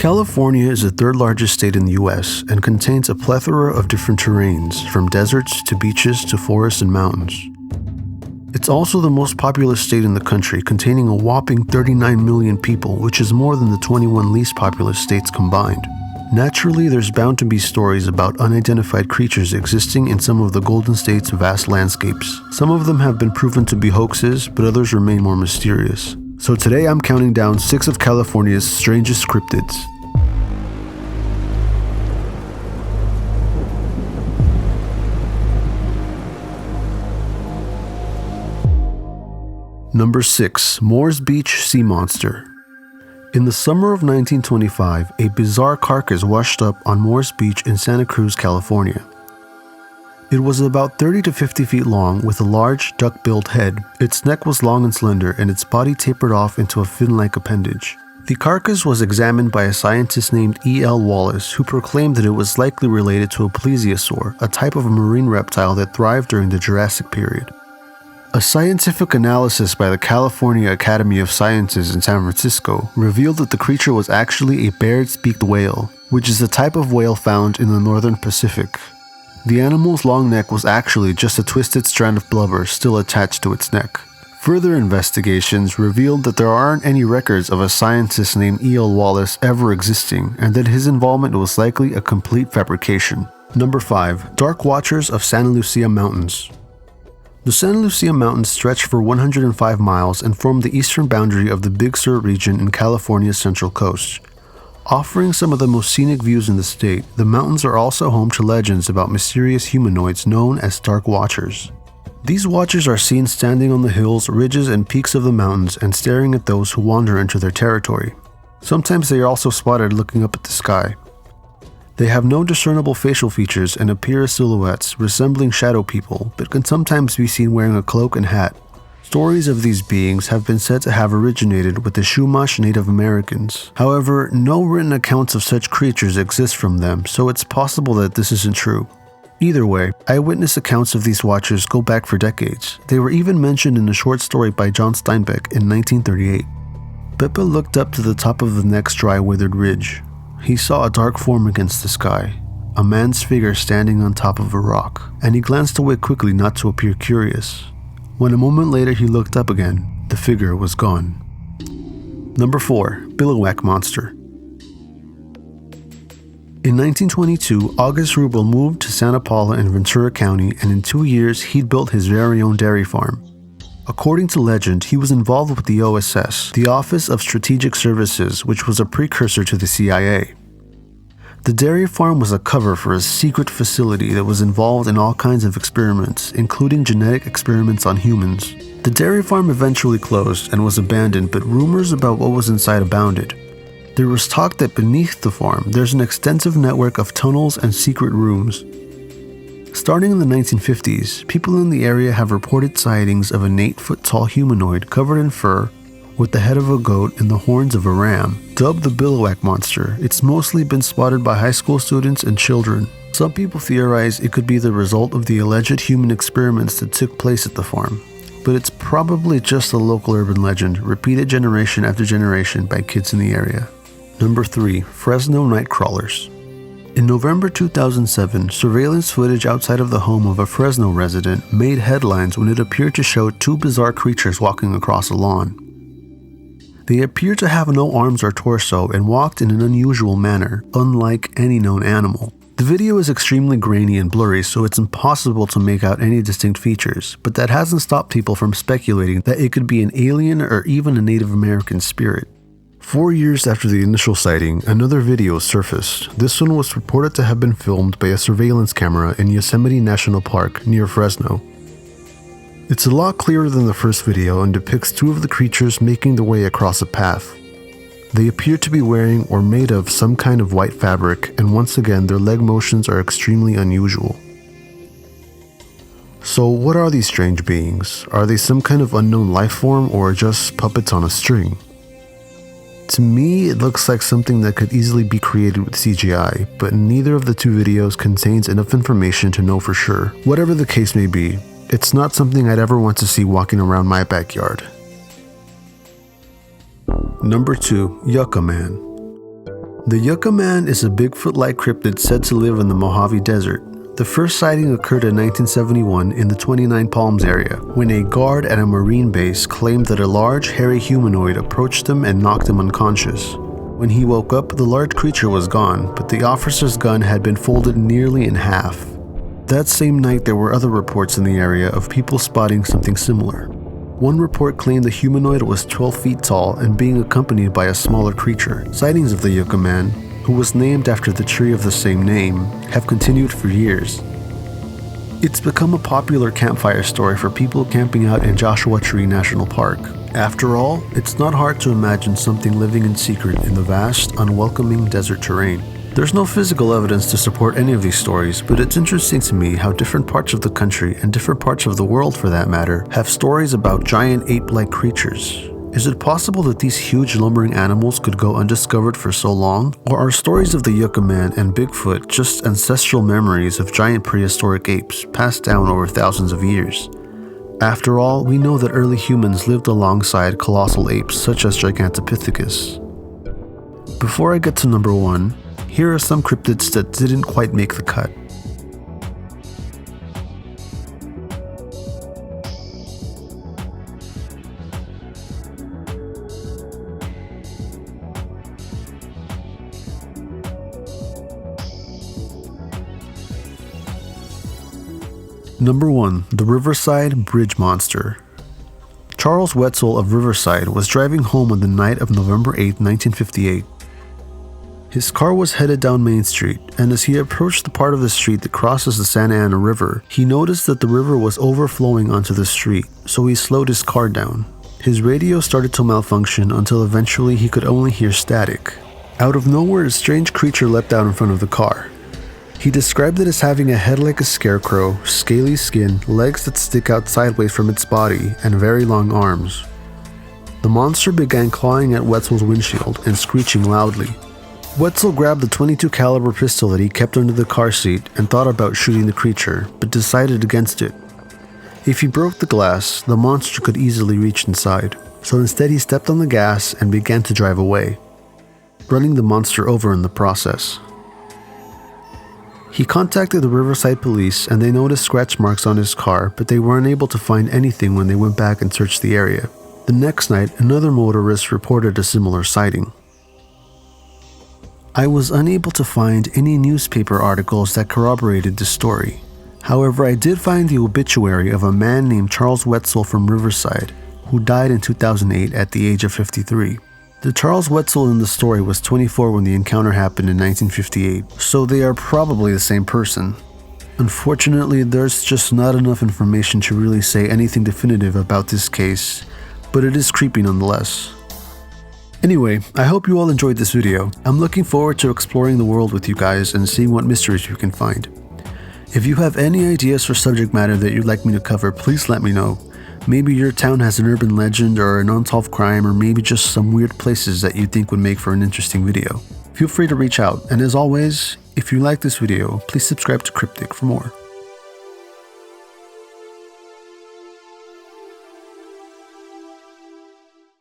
California is the third largest state in the US and contains a plethora of different terrains, from deserts to beaches to forests and mountains. It's also the most populous state in the country, containing a whopping 39 million people, which is more than the 21 least populous states combined. Naturally, there's bound to be stories about unidentified creatures existing in some of the Golden State's vast landscapes. Some of them have been proven to be hoaxes, but others remain more mysterious. So today I'm counting down 6 of California's strangest cryptids. Number 6. Moores Beach Sea Monster. In the summer of 1925, a bizarre carcass washed up on Moores Beach in Santa Cruz, California. It was about 30 to 50 feet long with a large, duck-billed head. Its neck was long and slender, and its body tapered off into a fin-like appendage. The carcass was examined by a scientist named E.L. Wallace, who proclaimed that it was likely related to a plesiosaur, a type of a marine reptile that thrived during the Jurassic period. A scientific analysis by the California Academy of Sciences in San Francisco revealed that the creature was actually a Baird's-beaked whale, which is a type of whale found in the northern Pacific. The animal's long neck was actually just a twisted strand of blubber still attached to its neck. Further investigations revealed that there aren't any records of a scientist named E.L. Wallace ever existing, and that his involvement was likely a complete fabrication. Number 5. Dark Watchers of Santa Lucia Mountains. The Santa Lucia Mountains stretch for 105 miles and form the eastern boundary of the Big Sur region in California's central coast. Offering some of the most scenic views in the state, the mountains are also home to legends about mysterious humanoids known as Dark Watchers. These watchers are seen standing on the hills, ridges, and peaks of the mountains and staring at those who wander into their territory. Sometimes they are also spotted looking up at the sky. They have no discernible facial features and appear as silhouettes resembling shadow people, but can sometimes be seen wearing a cloak and hat. Stories of these beings have been said to have originated with the Chumash Native Americans. However, no written accounts of such creatures exist from them, so it's possible that this isn't true. Either way, eyewitness accounts of these watchers go back for decades. They were even mentioned in a short story by John Steinbeck in 1938. Peppa looked up to the top of the next dry, withered ridge. He saw a dark form against the sky, a man's figure standing on top of a rock, and he glanced away quickly not to appear curious. When a moment later he looked up again, the figure was gone. Number 4. Billowback Monster. In 1922, August Rubel moved to Santa Paula in Ventura County, and in 2 years he'd built his very own dairy farm. According to legend, he was involved with the OSS, the Office of Strategic Services, which was a precursor to the CIA. The dairy farm was a cover for a secret facility that was involved in all kinds of experiments, including genetic experiments on humans. The dairy farm eventually closed and was abandoned, but rumors about what was inside abounded. There was talk that beneath the farm, there's an extensive network of tunnels and secret rooms. Starting in the 1950s, people in the area have reported sightings of an 8-foot-tall humanoid covered in fur, with the head of a goat and the horns of a ram. Dubbed the Billowback Monster, it's mostly been spotted by high school students and children. Some people theorize it could be the result of the alleged human experiments that took place at the farm, but it's probably just a local urban legend, repeated generation after generation by kids in the area. Number 3. Fresno Nightcrawlers. In November 2007, surveillance footage outside of the home of a Fresno resident made headlines when it appeared to show 2 bizarre creatures walking across a lawn. They appeared to have no arms or torso and walked in an unusual manner, unlike any known animal. The video is extremely grainy and blurry, so it's impossible to make out any distinct features, but that hasn't stopped people from speculating that it could be an alien or even a Native American spirit. 4 years after the initial sighting, another video surfaced. This one was reported to have been filmed by a surveillance camera in Yosemite National Park near Fresno. It's a lot clearer than the first video and depicts 2 of the creatures making their way across a path. They appear to be wearing or made of some kind of white fabric, and once again their leg motions are extremely unusual. So what are these strange beings? Are they some kind of unknown life form or just puppets on a string? To me, it looks like something that could easily be created with CGI, but neither of the 2 videos contains enough information to know for sure. Whatever the case may be, it's not something I'd ever want to see walking around my backyard. Number 2. Yucca Man. The Yucca Man is a Bigfoot-like cryptid said to live in the Mojave Desert. The first sighting occurred in 1971 in the 29 Palms area, when a guard at a marine base claimed that a large, hairy humanoid approached him and knocked him unconscious. When he woke up, the large creature was gone, but the officer's gun had been folded nearly in half. That same night, there were other reports in the area of people spotting something similar. One report claimed the humanoid was 12 feet tall and being accompanied by a smaller creature. Sightings of the Yucca Man, who was named after the tree of the same name, have continued for years. It's become a popular campfire story for people camping out in Joshua Tree National Park. After all, it's not hard to imagine something living in secret in the vast, unwelcoming desert terrain. There's no physical evidence to support any of these stories, but it's interesting to me how different parts of the country, and different parts of the world for that matter, have stories about giant ape-like creatures. Is it possible that these huge lumbering animals could go undiscovered for so long? Or are stories of the Yucca Man and Bigfoot just ancestral memories of giant prehistoric apes passed down over thousands of years? After all, we know that early humans lived alongside colossal apes such as Gigantopithecus. Before I get to number 1, here are some cryptids that didn't quite make the cut. Number 1. The Riverside Bridge Monster. Charles Wetzel of Riverside was driving home on the night of November 8, 1958. His car was headed down Main Street, and as he approached the part of the street that crosses the Santa Ana River, he noticed that the river was overflowing onto the street, so he slowed his car down. His radio started to malfunction until eventually he could only hear static. Out of nowhere, a strange creature leapt out in front of the car. He described it as having a head like a scarecrow, scaly skin, legs that stick out sideways from its body, and very long arms. The monster began clawing at Wetzel's windshield and screeching loudly. Wetzel grabbed the .22 caliber pistol that he kept under the car seat and thought about shooting the creature, but decided against it. If he broke the glass, the monster could easily reach inside, so instead he stepped on the gas and began to drive away, running the monster over in the process. He contacted the Riverside police and they noticed scratch marks on his car, but they weren't able to find anything when they went back and searched the area. The next night, another motorist reported a similar sighting. I was unable to find any newspaper articles that corroborated the story. However, I did find the obituary of a man named Charles Wetzel from Riverside, who died in 2008 at the age of 53. The Charles Wetzel in the story was 24 when the encounter happened in 1958, so they are probably the same person. Unfortunately, there's just not enough information to really say anything definitive about this case, but it is creepy nonetheless. Anyway, I hope you all enjoyed this video. I'm looking forward to exploring the world with you guys and seeing what mysteries you can find. If you have any ideas for subject matter that you'd like me to cover, please let me know. Maybe your town has an urban legend or an unsolved crime, or maybe just some weird places that you think would make for an interesting video. Feel free to reach out, and as always, if you like this video, please subscribe to Crypticc for more.